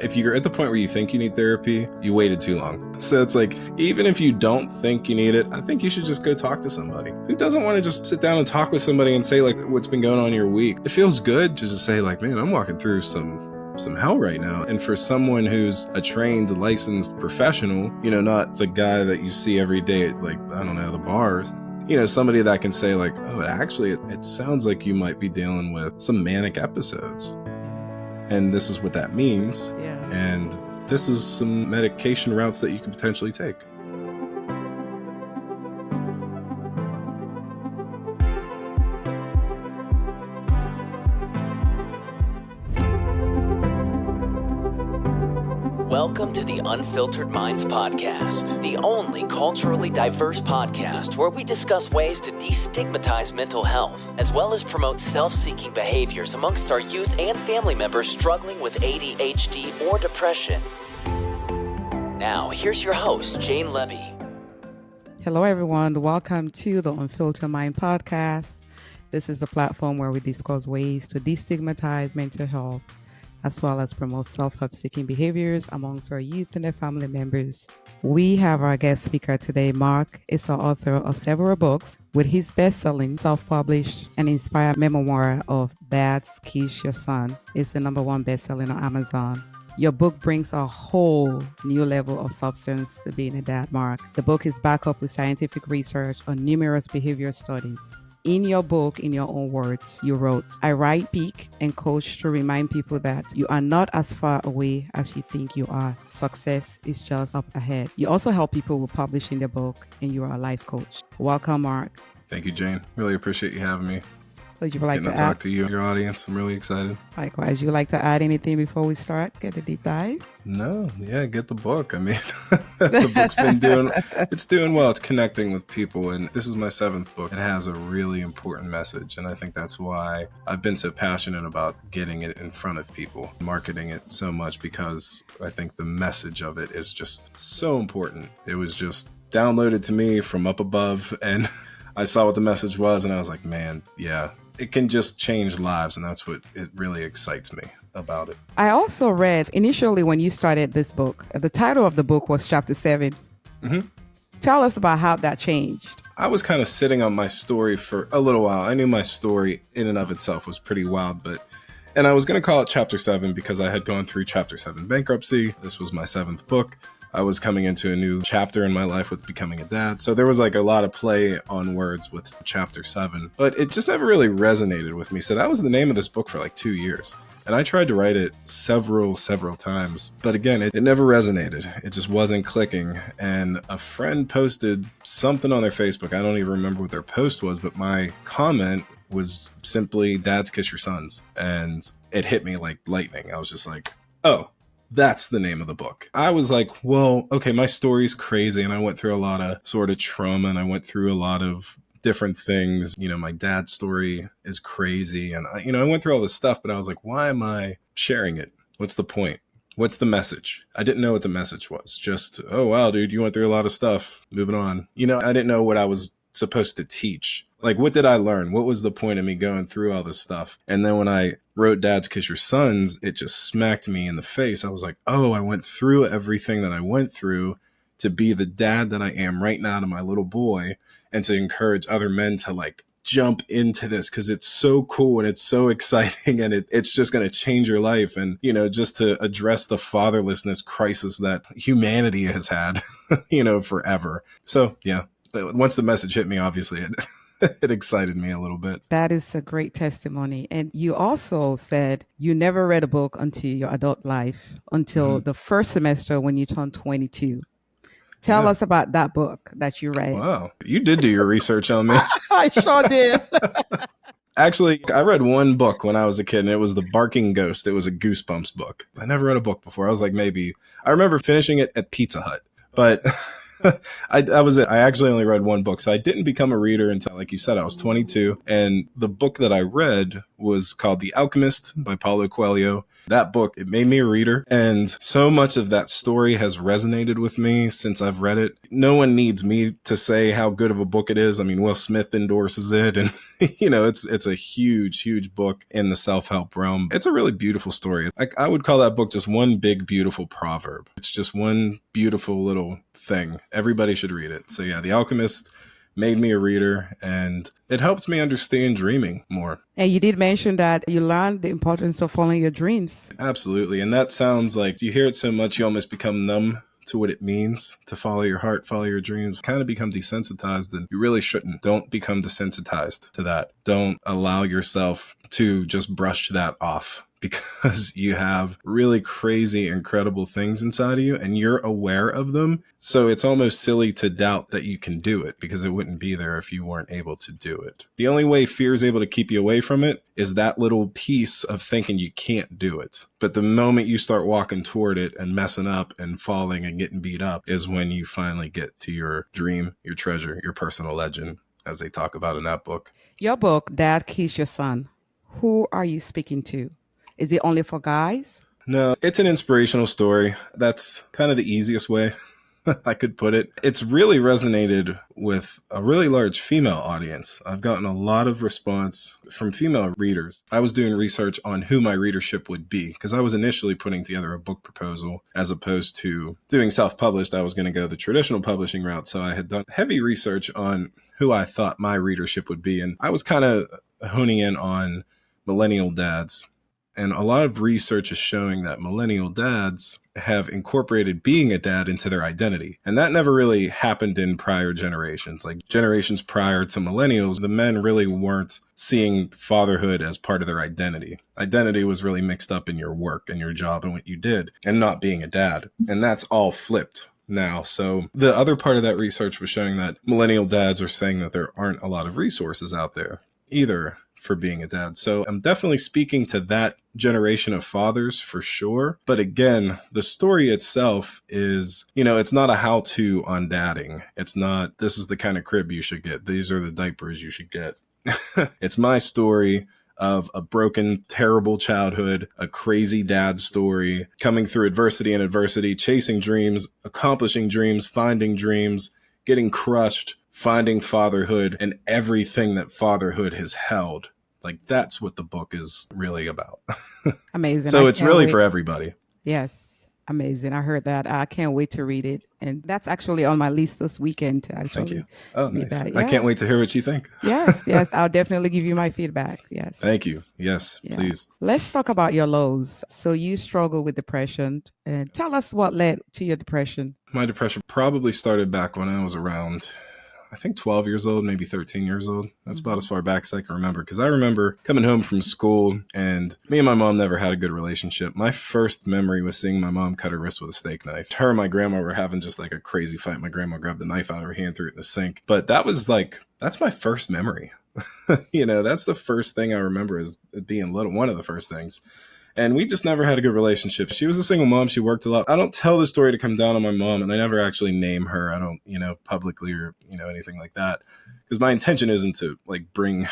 if you're at the point where you think you need therapy, you waited too long. So it's like, even if you don't think you need it, I think you should just go talk to somebody. Who doesn't want to just sit down and talk with somebody and say like what's been going on in your week? It feels good to just say like, man, I'm walking through some hell right now. And for someone who's a trained, licensed professional, not the guy that you see every day at like, I don't know, the bars, somebody that can say like, oh, actually, it sounds like you might be dealing with some manic episodes. And this is what that means. Yeah. And this is some medication routes that you could potentially take. Welcome to the Unfiltered Minds Podcast, the only culturally diverse podcast where we discuss ways to destigmatize mental health, as well as promote self-seeking behaviors amongst our youth and family members struggling with ADHD or depression. Now, here's your host, Jane Levy. Hello, everyone. Welcome to the Unfiltered Mind Podcast. This is the platform where we discuss ways to destigmatize mental health, as well as promote self-help-seeking behaviors amongst our youth and their family members. We have our guest speaker today. Mark is the author of several books with his best-selling, self-published, and inspired memoir of Dad's Kiss Your Son. It's the #1 best-selling on Amazon. Your book brings a whole new level of substance to being a dad, Mark. The book is backed up with scientific research on numerous behavior studies. In your book, in your own words, you wrote, I write, speak, and coach to remind people that you are not as far away as you think you are. Success is just up ahead. You also help people with publishing their book, and you are a life coach. Welcome, Mark. Thank you, Jane. Really appreciate you having me. Would you like Getting to talk to you and your audience. I'm really excited. Likewise, you like to add anything before we start? Get a deep dive? No, yeah, get the book. I mean, the book's it's doing well. It's connecting with people. And this is my 7th book. It has a really important message. And I think that's why I've been so passionate about getting it in front of people, marketing it so much, because I think the message of it is just so important. It was just downloaded to me from up above, and I saw what the message was, and I was like, man, yeah, it can just change lives. And that's what it really excites me about it. I also read initially when you started this book, the title of the book was Chapter 7. Mm-hmm. Tell us about how that changed. I was kind of sitting on my story for a little while. I knew my story in and of itself was pretty wild, and I was going to call it Chapter 7 because I had gone through Chapter 7 bankruptcy. This was my 7th book. I was coming into a new chapter in my life with becoming a dad. So there was like a lot of play on words with Chapter 7, but it just never really resonated with me. So that was the name of this book for like 2 years. And I tried to write it several times, but again, it never resonated. It just wasn't clicking. And a friend posted something on their Facebook. I don't even remember what their post was, but my comment was simply Dads Kiss Your Sons. And it hit me like lightning. I was just like, oh, that's the name of the book. I was like, well, okay, my story's crazy. And I went through a lot of sort of trauma, and I went through a lot of different things. My dad's story is crazy. And I went through all this stuff, but I was like, why am I sharing it? What's the point? What's the message? I didn't know what the message was. Just, oh, wow, dude, you went through a lot of stuff. Moving on. I didn't know what I was supposed to teach. Like, what did I learn? What was the point of me going through all this stuff? And then when I wrote Dads Kiss Your Sons, it just smacked me in the face. I was like, oh, I went through everything that I went through to be the dad that I am right now to my little boy, and to encourage other men to like jump into this because it's so cool and it's so exciting, and it's just going to change your life. And, just to address the fatherlessness crisis that humanity has had, forever. So, yeah, once the message hit me, obviously, it excited me a little bit. That is a great testimony. And you also said you never read a book until your adult life, until the first semester when you turned 22. Tell us about that book that you read. Wow. You did do your research on me. I sure did. Actually, I read one book when I was a kid, and it was The Barking Ghost. It was a Goosebumps book. I never read a book before. I was like, I remember finishing it at Pizza Hut, but I actually only read one book. So I didn't become a reader until, like you said, I was 22. And the book that I read was called The Alchemist by Paulo Coelho. That book, it made me a reader. And so much of that story has resonated with me since I've read it. No one needs me to say how good of a book it is. I mean, Will Smith endorses it. And, it's a huge, huge book in the self-help realm. It's a really beautiful story. I would call that book just one big, beautiful proverb. It's just one beautiful little thing. Everybody should read it. So yeah, The Alchemist made me a reader, and it helped me understand dreaming more. And you did mention that you learned the importance of following your dreams. Absolutely. And that sounds like, you hear it so much, you almost become numb to what it means to follow your heart, follow your dreams, kind of become desensitized, and you really shouldn't. Don't become desensitized to that. Don't allow yourself to just brush that off, because you have really crazy, incredible things inside of you and you're aware of them. So it's almost silly to doubt that you can do it, because it wouldn't be there if you weren't able to do it. The only way fear is able to keep you away from it is that little piece of thinking you can't do it. But the moment you start walking toward it and messing up and falling and getting beat up is when you finally get to your dream, your treasure, your personal legend, as they talk about in that book. Your book, Dad Kiss Your Son. Who are you speaking to? Is it only for guys? No, it's an inspirational story. That's kind of the easiest way I could put it. It's really resonated with a really large female audience. I've gotten a lot of response from female readers. I was doing research on who my readership would be, because I was initially putting together a book proposal as opposed to doing self-published. I was going to go the traditional publishing route. So I had done heavy research on who I thought my readership would be. And I was kind of honing in on millennial dads. And a lot of research is showing that millennial dads have incorporated being a dad into their identity. And that never really happened in prior generations. Like generations prior to millennials, the men really weren't seeing fatherhood as part of their identity. Identity was really mixed up in your work and your job and what you did, and not being a dad. And that's all flipped now. So the other part of that research was showing that millennial dads are saying that there aren't a lot of resources out there either for being a dad. So I'm definitely speaking to that generation of fathers for sure. But again, the story itself is, it's not a how-to on dadding. It's not, this is the kind of crib you should get. These are the diapers you should get. It's my story of a broken, terrible childhood, a crazy dad story, coming through adversity, chasing dreams, accomplishing dreams, finding dreams, getting crushed, finding fatherhood, and everything that fatherhood has held. Like, that's what the book is really about. Amazing. So it's really for everybody. Yes. Amazing. I heard that. I can't wait to read it. And that's actually on my list this weekend to actually. Thank you. Oh, nice. That. Yeah. I can't wait to hear what you think. Yes. I'll definitely give you my feedback. Yes. Thank you. Yes, please. Let's talk about your lows. So you struggle with depression. And tell us what led to your depression. My depression probably started back when I was around, I think 12 years old, maybe 13 years old. That's about as far back as I can remember. Because I remember coming home from school, and me and my mom never had a good relationship. My first memory was seeing my mom cut her wrist with a steak knife. Her and my grandma were having just like a crazy fight. My grandma grabbed the knife out of her hand, threw it in the sink. But that's my first memory. That's the first thing I remember as being little. One of the first things. And we just never had a good relationship. She was a single mom. She worked a lot. I don't tell the story to come down on my mom, and I never actually name her. I don't, publicly or, anything like that. Because my intention isn't to bring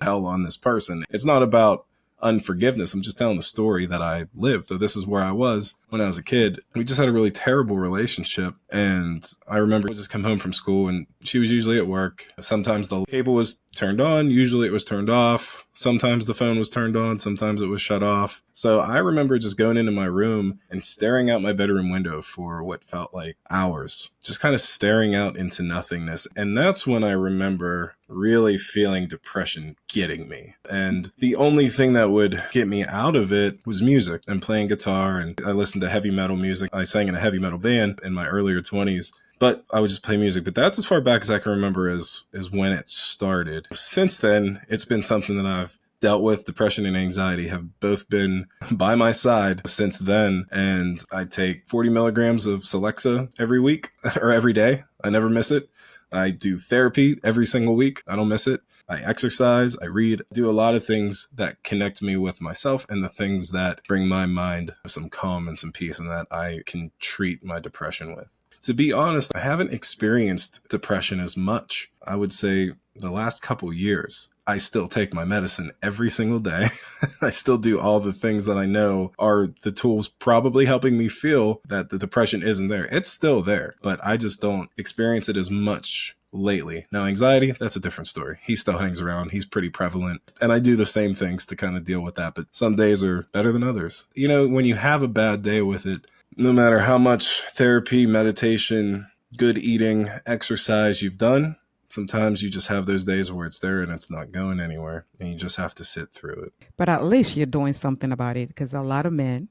hell on this person. It's not about unforgiveness. I'm just telling the story that I lived. So this is where I was when I was a kid. We just had a really terrible relationship. And I remember I would just come home from school, and she was usually at work. Sometimes the cable was turned on. Usually it was turned off. Sometimes the phone was turned on. Sometimes it was shut off. So I remember just going into my room and staring out my bedroom window for what felt like hours, just kind of staring out into nothingness. And that's when I remember really feeling depression getting me. And the only thing that would get me out of it was music and playing guitar. And I listened to heavy metal music. I sang in a heavy metal band in my earlier 20s. But I would just play music. But that's as far back as I can remember as when it started. Since then, it's been something that I've dealt with. Depression and anxiety have both been by my side since then. And I take 40 milligrams of Celexa every week or every day. I never miss it. I do therapy every single week. I don't miss it. I exercise, I read, do a lot of things that connect me with myself and the things that bring my mind some calm and some peace and that I can treat my depression with. to be honest, I haven't experienced depression as much. I would say the last couple years. I still take my medicine every single day. I still do all the things that I know are the tools probably helping me feel that the depression isn't there. It's still there, but I just don't experience it as much lately. Now, anxiety, that's a different story. He still hangs around. He's pretty prevalent. And I do the same things to kind of deal with that, but some days are better than others. You know, when you have a bad day with it, no matter how much therapy, meditation, good eating, exercise you've done, sometimes you just have those days where it's there and it's not going anywhere, and you just have to sit through it. But at least you're doing something about it, because a lot of men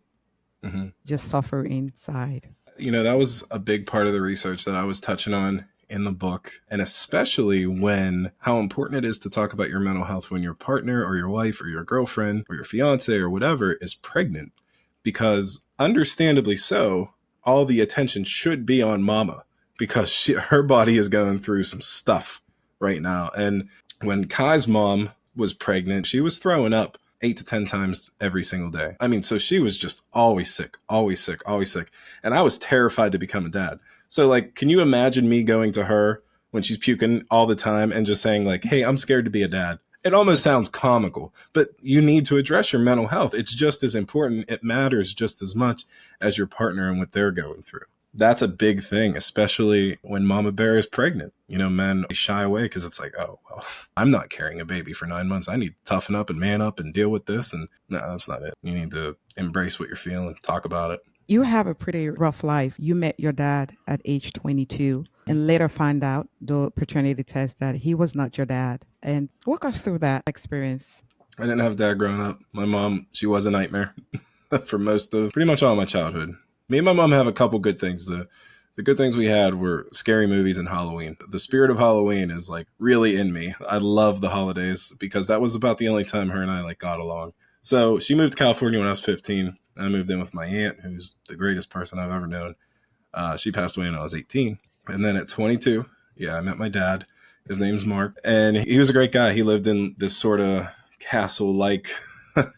just suffer inside. You know, that was a big part of the research that I was touching on in the book, and especially when how important it is to talk about your mental health when your partner or your wife or your girlfriend or your fiance or whatever is pregnant, because understandably so, all the attention should be on mama, because her body is going through some stuff right now. And when Kai's mom was pregnant, she was throwing up 8 to 10 times every single day. I mean, so she was just always sick, always sick, always sick. And I was terrified to become a dad. So like, can you imagine me going to her when she's puking all the time and just saying like, hey, I'm scared to be a dad? It almost sounds comical, but you need to address your mental health. It's just as important. It matters just as much as your partner and what they're going through. That's a big thing, especially when mama bear is pregnant. You know, men shy away because it's like, oh, well, I'm not carrying a baby for 9 months. I need to toughen up and man up and deal with this. And no, that's not it. You need to embrace what you're feeling, talk about it. You have a pretty rough life. You met your dad at age 22 and later find out, the paternity test, that he was not your dad. And walk us through that experience. I didn't have a dad growing up. My mom, she was a nightmare for pretty much all my childhood. Me and my mom have a couple good things. The good things we had were scary movies and Halloween. The spirit of Halloween is like really in me. I love the holidays because that was about the only time her and I like got along. So she moved to California when I was 15. I moved in with my aunt, who's the greatest person I've ever known. She passed away when I was 18. And then at 22, I met my dad. His name's Mark. And he was a great guy. He lived in this sort of castle-like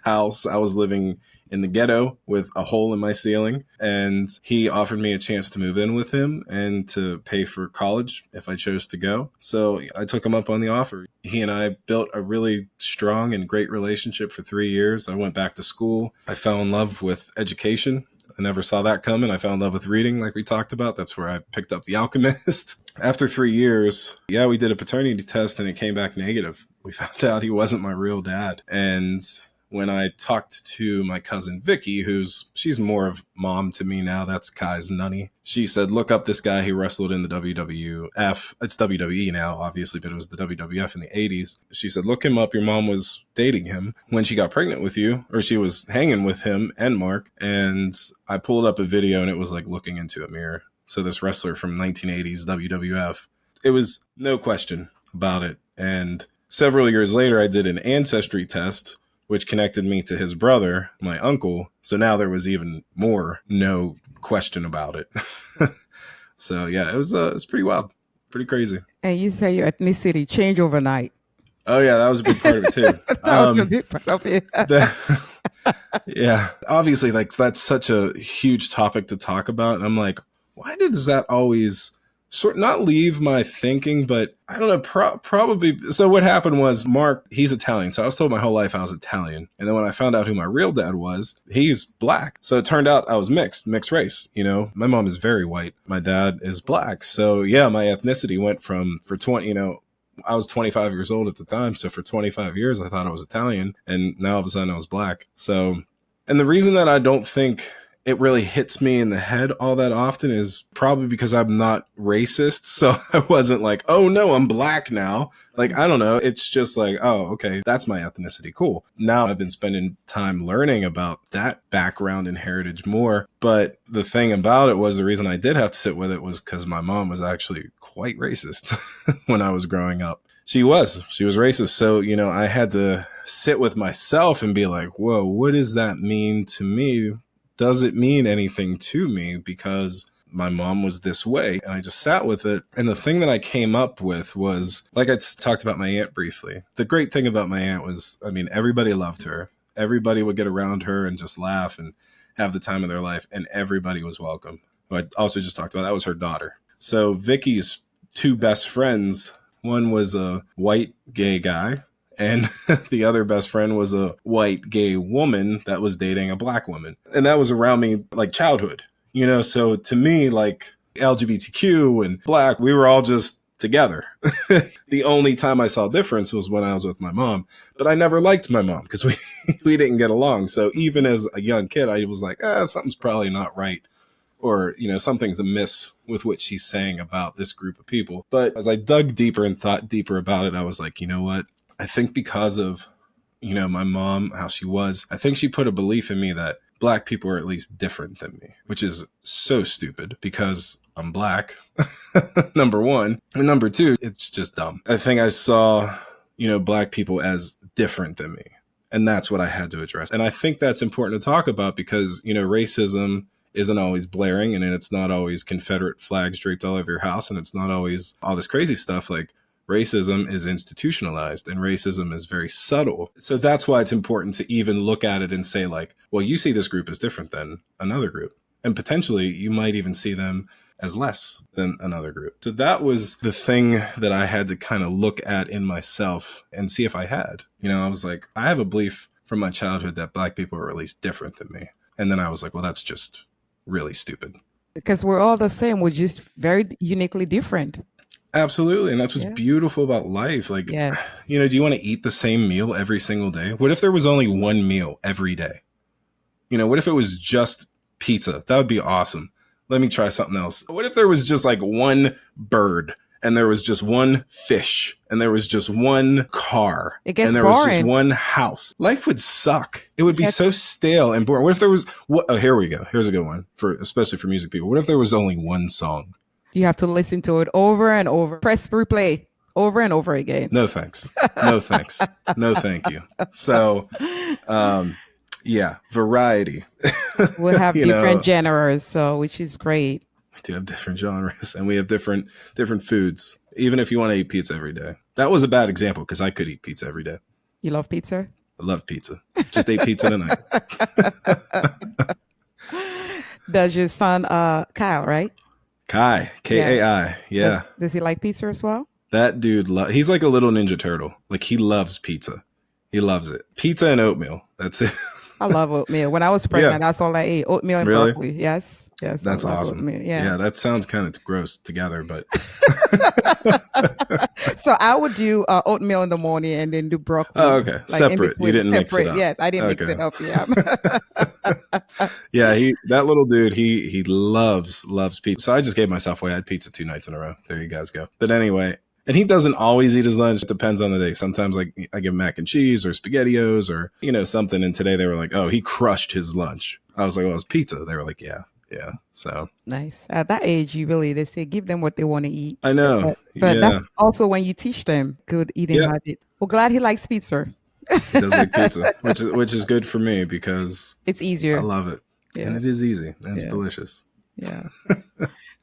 house. I was living in the ghetto with a hole in my ceiling. And he offered me a chance to move in with him and to pay for college if I chose to go. So I took him up on the offer. He and I built a really strong and great relationship for 3 years. I went back to school. I fell in love with education. I never saw that coming. I fell in love with reading, like we talked about. That's where I picked up The Alchemist. After 3 years, we did a paternity test and it came back negative. We found out he wasn't my real dad. And when I talked to my cousin Vicky, she's more of mom to me now, that's Kai's nunny. She said, look up this guy. He wrestled in the WWF. It's WWE now, obviously, but it was the WWF in the 80s. She said, look him up. Your mom was dating him when she got pregnant with you, or she was hanging with him and Mark. And I pulled up a video and it was like looking into a mirror. So this wrestler from 1980s WWF, it was no question about it. And several years later, I did an ancestry test, which connected me to his brother, my uncle. So now there was even more no question about it. So it was pretty wild, pretty crazy. And you say your ethnicity changed overnight. Oh yeah, that was a big part of it too. That was a big part of it. Obviously, like that's such a huge topic to talk about. And I'm like, why does that always not leave my thinking, but I don't know, probably. So what happened was Mark, he's Italian. So I was told my whole life I was Italian. And then when I found out who my real dad was, he's black. So it turned out I was mixed race. You know, my mom is very white. My dad is black. So my ethnicity went from, I was 25 years old at the time. So for 25 years, I thought I was Italian. And now all of a sudden I was black. So, and the reason that I don't think it really hits me in the head all that often is probably because I'm not racist. So I wasn't like, oh no, I'm black now. Like, I don't know. It's just like, oh, okay, that's my ethnicity. Cool. Now I've been spending time learning about that background and heritage more. But the thing about it was the reason I did have to sit with it was because my mom was actually quite racist when I was growing up. She was racist. So, I had to sit with myself and be like, whoa, what does that mean to me? Does it mean anything to me because my mom was this way? And I just sat with it. And the thing that I came up with was, like I talked about my aunt briefly. The great thing about my aunt was, everybody loved her. Everybody would get around her and just laugh and have the time of their life. And everybody was welcome. who I also just talked about, that was her daughter. So Vicky's two best friends, one was a white gay guy, and the other best friend was a white gay woman that was dating a black woman. And that was around me like childhood, so to me, like LGBTQ and black, we were all just together. The only time I saw difference was when I was with my mom, but I never liked my mom because we didn't get along. So even as a young kid, I was like, something's probably not right. Or, something's amiss with what she's saying about this group of people. But as I dug deeper and thought deeper about it, I was like, you know what? I think because of, my mom, how she was, I think she put a belief in me that black people are at least different than me, which is so stupid because I'm black, number one. And number two, it's just dumb. I think I saw, black people as different than me. And that's what I had to address. And I think that's important to talk about because, racism isn't always blaring, and it's not always Confederate flags draped all over your house, and it's not always all this crazy stuff. Like, racism is institutionalized and racism is very subtle. So that's why it's important to even look at it and say, like, well, you see this group as different than another group, and potentially you might even see them as less than another group. So that was the thing that I had to kind of look at in myself and see if I had. I was like, I have a belief from my childhood that black people are at least different than me. And then I was like, well, that's just really stupid. Because we're all the same. We're just very uniquely different. Absolutely. And that's what's beautiful about life. Like, yes. Do you want to eat the same meal every single day? What if there was only one meal every day? What if it was just pizza? That would be awesome. Let me try something else. What if there was just like one bird and there was just one fish and there was just one car and there was just one house? Life would suck. It would be so stale and boring. What if there was here we go. Here's a good one especially for music people. What if there was only one song? You have to listen to it over and over. Press replay over and over again. No thanks. No thanks. No thank you. So variety. We'll have different genres, which is great. We do have different genres and we have different foods, even if you want to eat pizza every day. That was a bad example because I could eat pizza every day. You love pizza? I love pizza. Just ate pizza tonight. Does your son, Kyle, right? Kai, Kai, yeah. Does he like pizza as well? That dude, he's like a little Ninja Turtle. Like, he loves pizza. He loves it. Pizza and oatmeal. That's it. I love oatmeal. When I was pregnant, that's all I ate. Oatmeal and broccoli. Yes. That's awesome. Oatmeal. Yeah, that sounds kind of gross together, but. So I would do oatmeal in the morning and then do broccoli. Oh, okay. Like separate. You didn't mix it up. Yes, I didn't mix it up. Yeah. Yeah, that little dude, he loves pizza. So I just gave myself away. I had pizza 2 nights in a row. There you guys go. But anyway, and he doesn't always eat his lunch. It depends on the day. Sometimes like I give mac and cheese or SpaghettiOs or, something. And today they were like, oh, he crushed his lunch. I was like, well, it's pizza. They were like, yeah. Yeah. So nice. At that age, they say give them what they want to eat. I know. But that's also when you teach them good eating habits. Well, glad he likes pizza. He does like pizza, which is good for me because it's easier. I love it. Yeah. And it is easy. And it's delicious. Yeah.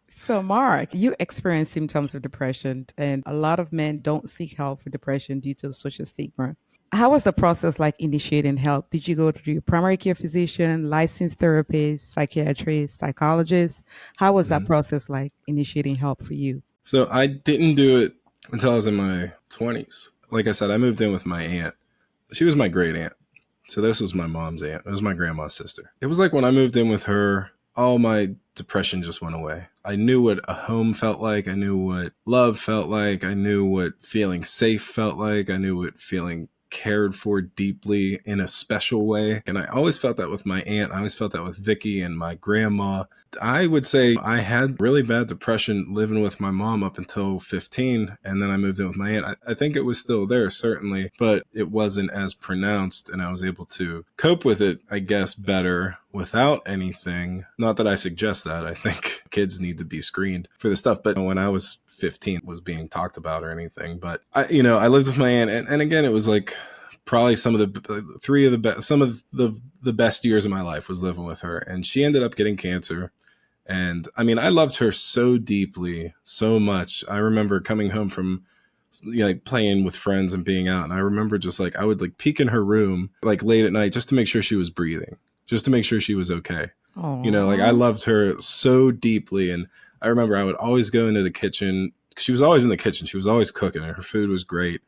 So, Mark, you experience symptoms of depression, and a lot of men don't seek help for depression due to the social stigma. How was the process like initiating help? Did you go through your primary care physician, licensed therapist, psychiatrist, psychologist? How was that process like initiating help for you? So I didn't do it until I was in my 20s. Like I said, I moved in with my aunt. She was my great aunt. So this was my mom's aunt. It was my grandma's sister. It was like when I moved in with her, all my depression just went away. I knew what a home felt like. I knew what love felt like. I knew what feeling safe felt like. I knew what feeling cared for deeply in a special way. And I always felt that with my aunt. I always felt that with Vicky and my grandma. I would say I had really bad depression living with my mom up until 15. And then I moved in with my aunt. I think it was still there, certainly, but it wasn't as pronounced. And I was able to cope with it, I guess, better without anything. Not that I suggest that. I think kids need to be screened for this stuff. But when I was 15 was being talked about or anything. But I lived with my aunt, and again, it was like probably some of the best years of my life was living with her. And she ended up getting cancer. And I mean, I loved her so deeply, so much. I remember coming home from playing with friends and being out. And I remember just I would peek in her room late at night just to make sure she was breathing, just to make sure she was okay. Like I Oh, loved her so deeply. And I remember I would always go into the kitchen. She was always in the kitchen. She was always cooking and her food was great.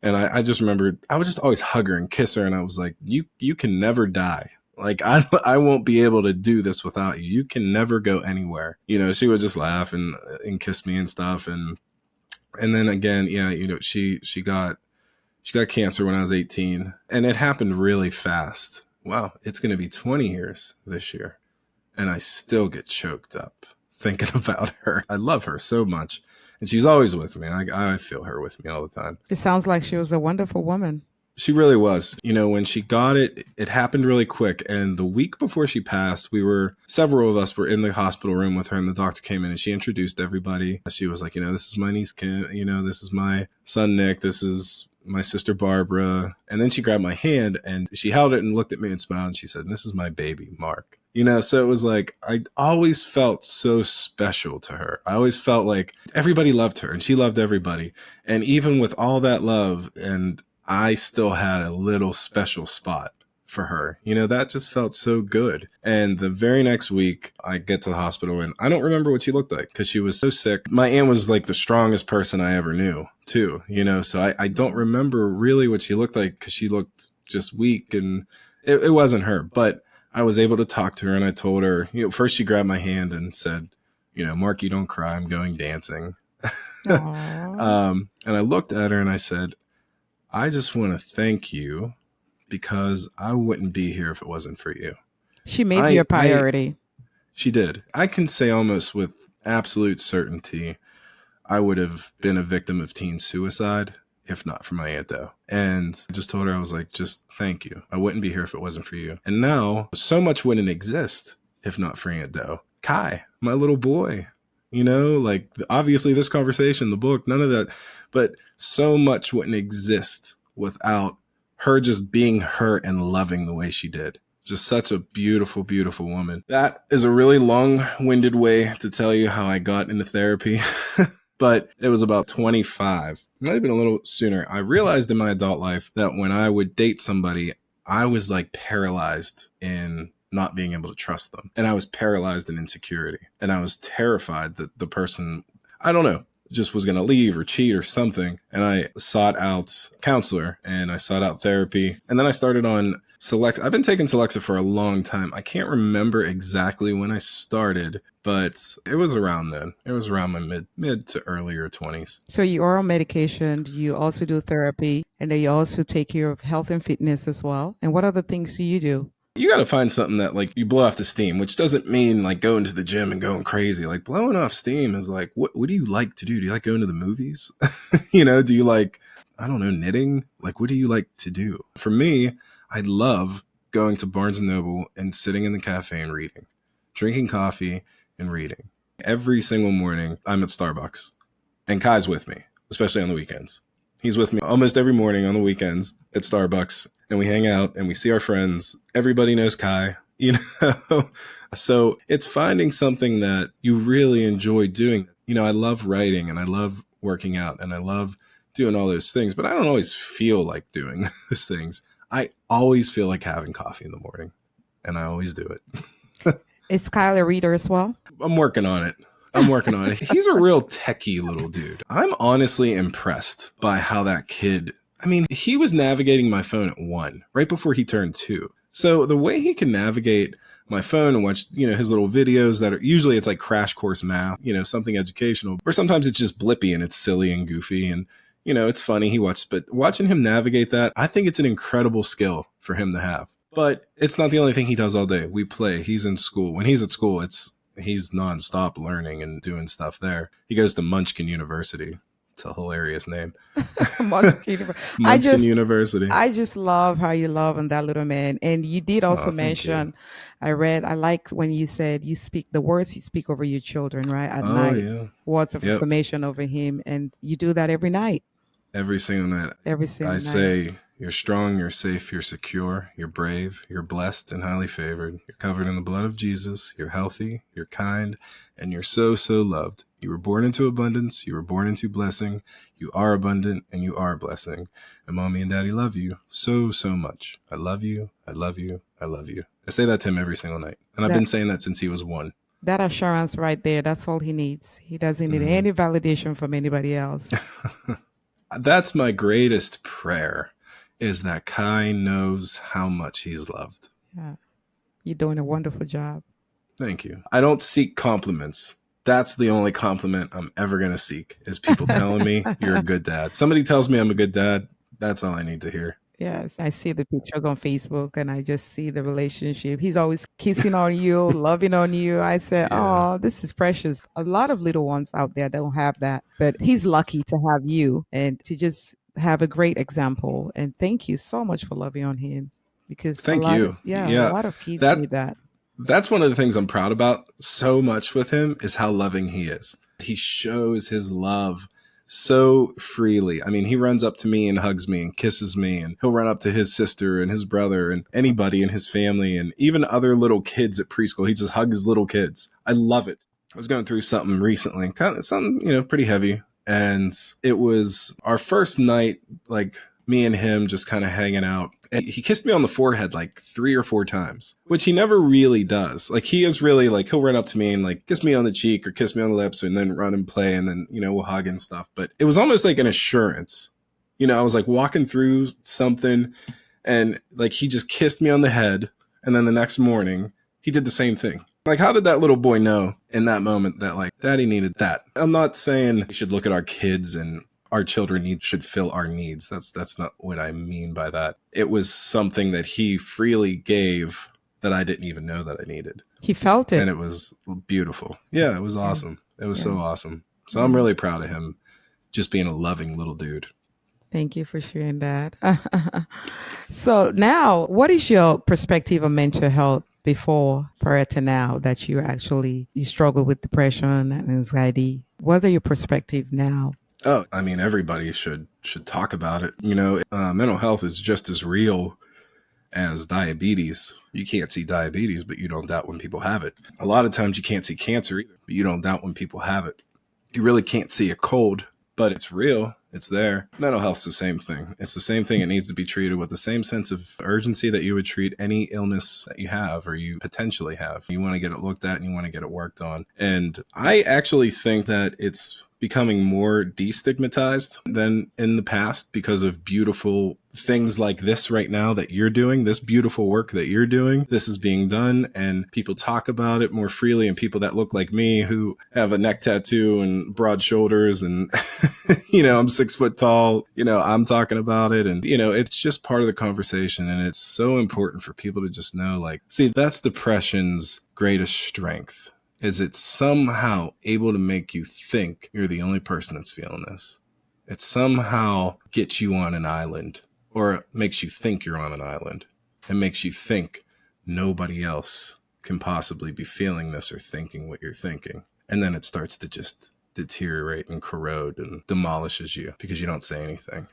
And I just remember I would just always hug her and kiss her. And I was like, you can never die. Like I won't be able to do this without you. You can never go anywhere. She would just laugh and kiss me and stuff. And then again, yeah, she got cancer when I was 18, and it happened really fast. Wow, it's going to be 20 years this year, and I still get choked up thinking about her. I love her so much, and she's always with me. I feel her with me all the time. it sounds like she was a wonderful woman. She really was. When she got it, it happened really quick. And the week before she passed, several of us were in the hospital room with her, and the doctor came in and she introduced everybody. She was like, this is my niece Kim, this is my son Nick, this is my sister Barbara. And then she grabbed my hand and she held it and looked at me and smiled. And she said, this is my baby, Mark. So it was like, I always felt so special to her. I always felt like everybody loved her and she loved everybody. And even with all that love, and I still had a little special spot for her. That just felt so good. And the very next week I get to the hospital and I don't remember what she looked like because she was so sick. My aunt was like the strongest person I ever knew too, so I don't remember really what she looked like because she looked just weak and it wasn't her. But I was able to talk to her and I told her, first she grabbed my hand and said, Mark, you don't cry. I'm going dancing. And I looked at her and I said, I just want to thank you because I wouldn't be here if it wasn't for you. She made you a priority. She did. I can say almost with absolute certainty, I would have been a victim of teen suicide if not for my Aunt Doe. And I just told her, I was like, just thank you. I wouldn't be here if it wasn't for you. And now so much wouldn't exist if not for Aunt Doe. Kai, my little boy, like obviously this conversation, the book, none of that, but so much wouldn't exist without her just being her and loving the way she did. Just such a beautiful, beautiful woman. That is a really long-winded way to tell you how I got into therapy. But it was about 25, might have been a little sooner. I realized in my adult life that when I would date somebody, I was like paralyzed in not being able to trust them. And I was paralyzed in insecurity. And I was terrified that the person, I don't know, just was going to leave or cheat or something. And I sought out a counselor and I sought out therapy. And then I started on I've been taking Celexa for a long time. I can't remember exactly when I started, but it was around then. It was around my mid to earlier 20s. So you are on medication, you also do therapy, and then you also take care of health and fitness as well. And what other things do you do? You got to find something that like you blow off the steam, which doesn't mean like going to the gym and going crazy. Like blowing off steam is like, what do you like to do? Do you like going to the movies? Do you like, I don't know, knitting? Like, what do you like to do? For me, I love going to Barnes & Noble and sitting in the cafe and reading, drinking coffee and reading. Every single morning, I'm at Starbucks and Kai's with me, especially on the weekends. He's with me almost every morning on the weekends at Starbucks and we hang out and we see our friends. Everybody knows Kai, So it's finding something that you really enjoy doing. I love writing and I love working out and I love doing all those things, but I don't always feel like doing those things. I always feel like having coffee in the morning, and I always do it. Is Kyle a reader as well? I'm working on it. He's a real techie little dude. I'm honestly impressed by how that kid, he was navigating my phone at 1, right before he turned 2. So the way he can navigate my phone and watch, his little videos that are usually it's like crash course math, something educational, or sometimes it's just blippy and it's silly and goofy and it's funny but watching him navigate that, I think it's an incredible skill for him to have. But it's not the only thing he does all day. We play. He's in school. When he's at school, he's nonstop learning and doing stuff there. He goes to Munchkin University. It's a hilarious name. Munchkin University. I just love how you love on that little man. And you did also mention, I like when you said you speak the words you speak over your children, right? At night. Yeah. Words of affirmation over him. And you do that every night. Every single night. Every single night. I say, You're strong, you're safe, you're secure, you're brave, you're blessed and highly favored. You're covered in the blood of Jesus. You're healthy, you're kind, and you're so, so loved. You were born into abundance. You were born into blessing. You are abundant and you are blessing. And mommy and daddy love you so, so much. I love you. I love you. I love you. I say that to him every single night. And I've been saying that since he was 1. That assurance right there, that's all he needs. He doesn't need any validation from anybody else. That's my greatest prayer, is that Kai knows how much he's loved. Yeah. You're doing a wonderful job. Thank you. I don't seek compliments. That's the only compliment I'm ever going to seek, is people telling me you're a good dad. Somebody tells me I'm a good dad. That's all I need to hear. Yes, I see the pictures on Facebook and I just see the relationship. He's always kissing on you, loving on you. I said, oh, this is precious. A lot of little ones out there don't have that, but he's lucky to have you and to just have a great example. And thank you so much for loving on him, because a lot of kids need that. That's one of the things I'm proud about so much with him, is how loving he is. He shows his love so freely. I mean, he runs up to me and hugs me and kisses me, and he'll run up to his sister and his brother and anybody in his family, and even other little kids at preschool. He just hugs little kids. I love it. I was going through something recently, kind of something, pretty heavy. And it was our first night, like me and him just kind of hanging out. And he kissed me on the forehead like 3 or 4 times, which he never really does. Like, he is really like, he'll run up to me and like kiss me on the cheek or kiss me on the lips and then run and play. And then, we'll hug and stuff. But it was almost like an assurance. I was like walking through something and like he just kissed me on the head. And then the next morning he did the same thing. Like, how did that little boy know in that moment that like daddy needed that? I'm not saying we should look at our kids and our children should fill our needs. That's not what I mean by that. It was something that he freely gave that I didn't even know that I needed. He felt it. And it was beautiful. Yeah, it was awesome. It was so awesome. So I'm really proud of him, just being a loving little dude. Thank you for sharing that. So now, what is your perspective on mental health prior to now, that you struggle with depression and anxiety? What are your perspective now? Oh, I mean, everybody should talk about it. Mental health is just as real as diabetes. You can't see diabetes, but you don't doubt when people have it. A lot of times you can't see cancer either, but you don't doubt when people have it. You really can't see a cold, but it's real. It's there. Mental health's the same thing. It's the same thing. It needs to be treated with the same sense of urgency that you would treat any illness that you have or you potentially have. You want to get it looked at and you want to get it worked on. And I actually think that it's becoming more destigmatized than in the past because of beautiful things like this right now that you're doing, this beautiful work that you're doing. This is being done and people talk about it more freely, and people that look like me who have a neck tattoo and broad shoulders and, I'm 6 foot tall, I'm talking about it. And, it's just part of the conversation. And it's so important for people to just know, like, see, that's depression's greatest strength. Is it somehow able to make you think you're the only person that's feeling this. It somehow gets you on an island, or makes you think you're on an island. It makes you think nobody else can possibly be feeling this or thinking what you're thinking. And then it starts to just deteriorate and corrode and demolishes you because you don't say anything.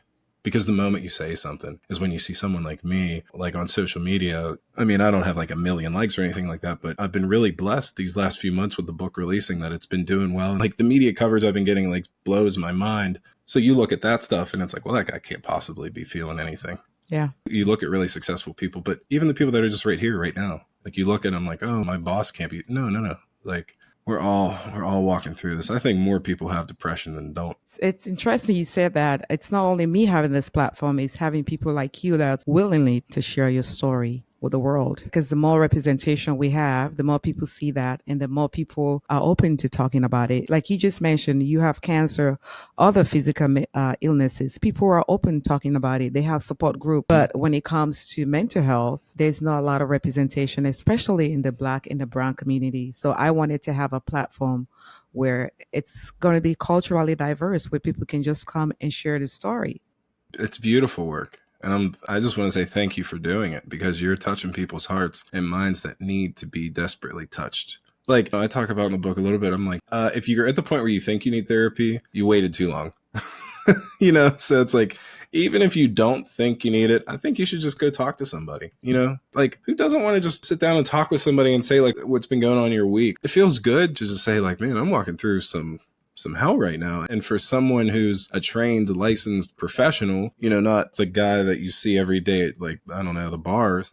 Because the moment you say something is when you see someone like me, like on social media. I mean, I don't have like 1 million likes or anything like that, but I've been really blessed these last few months with the book releasing, that it's been doing well. And like the media coverage I've been getting like blows my mind. So you look at that stuff and it's like, well, that guy can't possibly be feeling anything. Yeah. You look at really successful people, but even the people that are just right here, right now, like you look at them like, oh, my boss can't be. No. Like, we're all walking through this. I think more people have depression than don't. It's interesting you said that. It's not only me having this platform, it's having people like you that's willingly to share your story with the world. Because the more representation we have, the more people see that, and the more people are open to talking about it. Like you just mentioned, you have cancer, other physical illnesses. People are open talking about it. They have support group. But when it comes to mental health, there's not a lot of representation, especially in the Black and the brown community. So I wanted to have a platform where it's going to be culturally diverse, where people can just come and share the story. It's beautiful work. And I just want to say thank you for doing it, because you're touching people's hearts and minds that need to be desperately touched. Like I talk about in the book a little bit. I'm like, if you're at the point where you think you need therapy, you waited too long. So it's like, Even if you don't think you need it, I think you should just go talk to somebody. Like, who doesn't want to just sit down and talk with somebody and say, like, what's been going on in your week? It feels good to just say, like, man, I'm walking through some hell right now. And for someone who's a trained, licensed professional, not the guy that you see every day at, like, I don't know, the bars,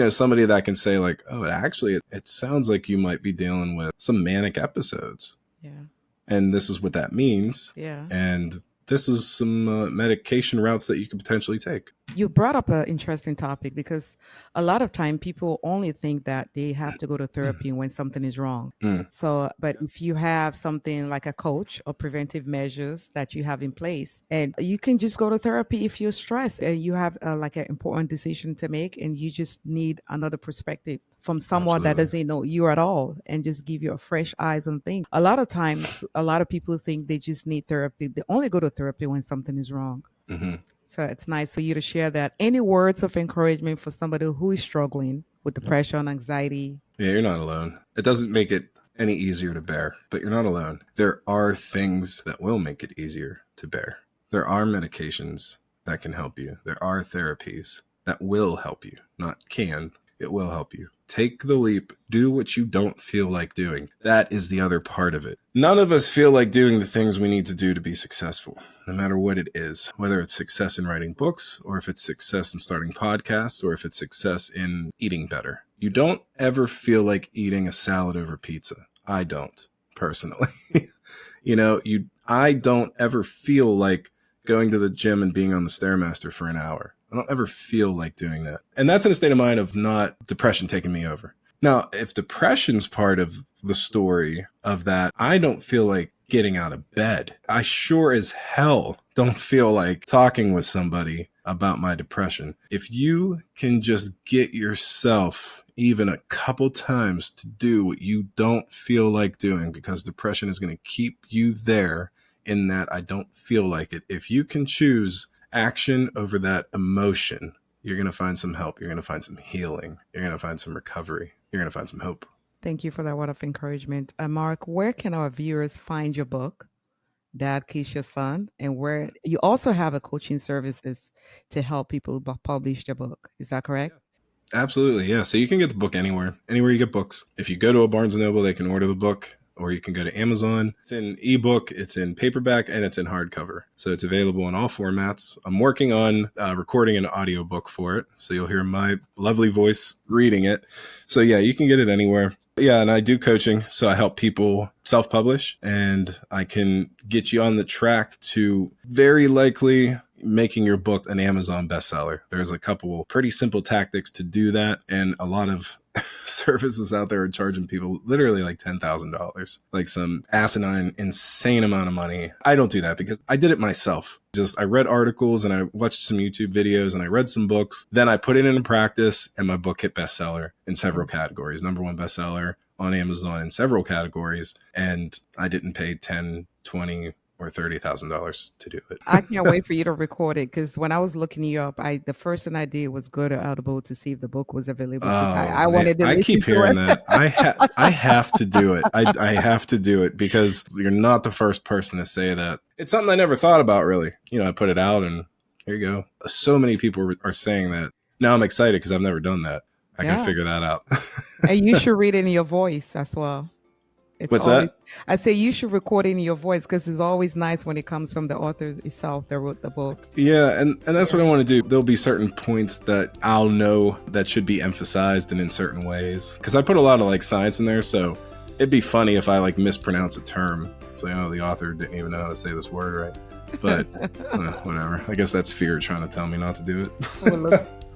somebody that can say, like, oh, actually, it sounds like you might be dealing with some manic episodes. Yeah. And this is what that means. Yeah. And this is some medication routes that you could potentially take. You brought up an interesting topic because a lot of time people only think that they have to go to therapy when something is wrong. So, but if you have something like a coach or preventive measures that you have in place, and you can just go to therapy if you're stressed and you have like an important decision to make and you just need another perspective from someone that doesn't know you at all and just give you a fresh eyes on things. A lot of times, a lot of people think they just need therapy. They only go to therapy when something is wrong. So it's nice for you to share that. Any words of encouragement for somebody who is struggling with depression, anxiety? Yeah, you're not alone. It doesn't make it any easier to bear, but you're not alone. There are things that will make it easier to bear. There are medications that can help you. There are therapies that will help you. Not can, it will help you. Take the leap. Do what you don't feel like doing. That is the other part of it. None of us feel like doing the things we need to do to be successful, no matter what it is, whether it's success in writing books, or if it's success in starting podcasts, or if it's success in eating better. You don't ever feel like eating a salad over pizza. I don't, personally. I don't ever feel like going to the gym and being on the Stairmaster for an hour. I don't ever feel like doing that. And that's in a state of mind of not depression taking me over. Now, if depression's part of the story of that, I don't feel like getting out of bed. I sure as hell don't feel like talking with somebody about my depression. If you can just get yourself even a couple times to do what you don't feel like doing, because depression is going to keep you there in that I don't feel like it. If you can choose action over that emotion, you're going to find some help. You're going to find some healing. You're going to find some recovery. You're going to find some hope. Thank you for that word of encouragement. Mark, where can our viewers find your book, Dad Kiss Your Son, and where you also have a coaching services to help people publish their book? Is that correct? Absolutely. Yeah. So you can get the book anywhere you get books. If you go to a Barnes & Noble, they can order the book. Or you can go to Amazon. It's in ebook, it's in paperback, and it's in hardcover. So it's available in all formats. I'm working on recording an audiobook for it. So you'll hear my lovely voice reading it. So yeah, you can get it anywhere. Yeah, and I do coaching. So I help people self-publish, and I can get you on the track to very likely making your book an Amazon bestseller. There's a couple pretty simple tactics to do that. And a lot of services out there are charging people literally like $10,000, like some asinine, insane amount of money. I don't do that because I did it myself. I read articles and I watched some YouTube videos and I read some books. Then I put it into practice and my book hit bestseller in several categories. #1 bestseller on Amazon in several categories. And I didn't pay $10, $20, or $30,000 to do it. I can't wait for you to record it, because when I was looking you up, the first thing I did was go to Audible to see if the book was available. I wanted to. I keep hearing that. I have to do it. I have to do it because you're not the first person to say that. It's something I never thought about, really. I put it out and here you go. So many people are saying that. Now I'm excited because I've never done that. I can figure that out. And you should read it in your voice as well. What's that? I say you should record it in your voice because it's always nice when it comes from the author itself that wrote the book. Yeah, and that's what I want to do. There'll be certain points that I'll know that should be emphasized and in certain ways. Because I put a lot of science in there, so it'd be funny if I mispronounce a term. It's like, oh, the author didn't even know how to say this word right. But whatever. I guess that's fear trying to tell me not to do it.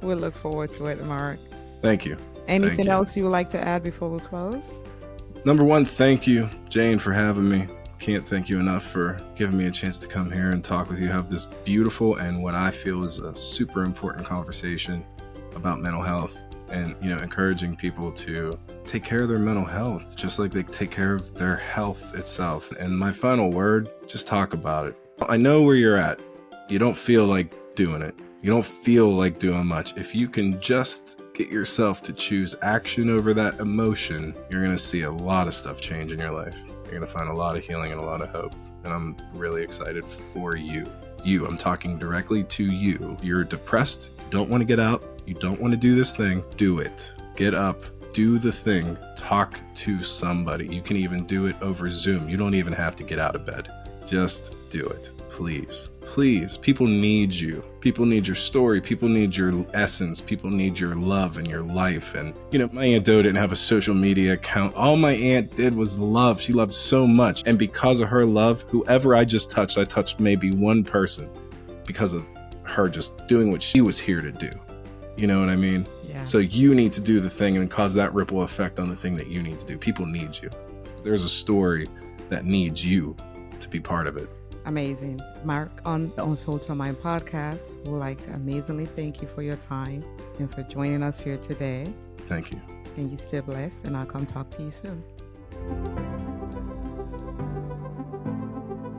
We'll look forward to it, Mark. Thank you. Anything else you would like to add before we close? #1, thank you, Jane, for having me. Can't thank you enough for giving me a chance to come here and talk with you, have this beautiful and what I feel is a super important conversation about mental health and, encouraging people to take care of their mental health, just like they take care of their health itself. And my final word, just talk about it. I know where you're at. You don't feel like doing it. You don't feel like doing much. If you can just get yourself to choose action over that emotion, you're going to see a lot of stuff change in your life. You're going to find a lot of healing and a lot of hope. And I'm really excited for you. I'm talking directly to you. You're depressed, you don't want to get out, you don't want to do this thing, do it. Get up, do the thing, talk to somebody. You can even do it over Zoom. You don't even have to get out of bed. Just do it. Please. Please. People need you. People need your story. People need your essence. People need your love in your life. And, my Aunt Do didn't have a social media account. All my aunt did was love. She loved so much. And because of her love, whoever I touched maybe one person because of her just doing what she was here to do. You know what I mean? Yeah. So you need to do the thing and cause that ripple effect on the thing that you need to do. People need you. There's a story that needs you to be part of it. Amazing. Mark, on the Unfiltered Mind podcast, we'd like to amazingly thank you for your time and for joining us here today. Thank you. And you stay blessed, and I'll come talk to you soon.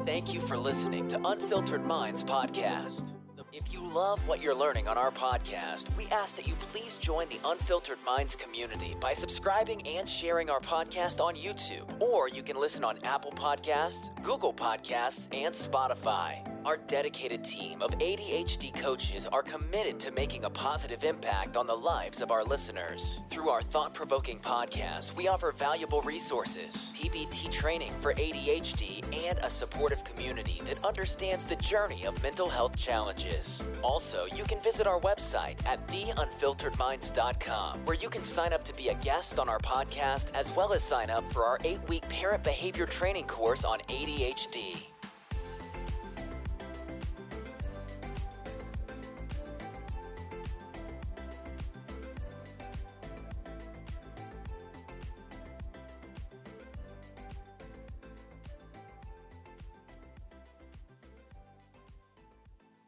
Thank you for listening to Unfiltered Minds podcast. If you love what you're learning on our podcast, we ask that you please join the Unfiltered Minds community by subscribing and sharing our podcast on YouTube. Or you can listen on Apple Podcasts, Google Podcasts, and Spotify. Our dedicated team of ADHD coaches are committed to making a positive impact on the lives of our listeners. Through our thought-provoking podcast, we offer valuable resources, PBT training for ADHD, and a supportive community that understands the journey of mental health challenges. Also, you can visit our website at theunfilteredminds.com, where you can sign up to be a guest on our podcast, as well as sign up for our 8-week parent behavior training course on ADHD.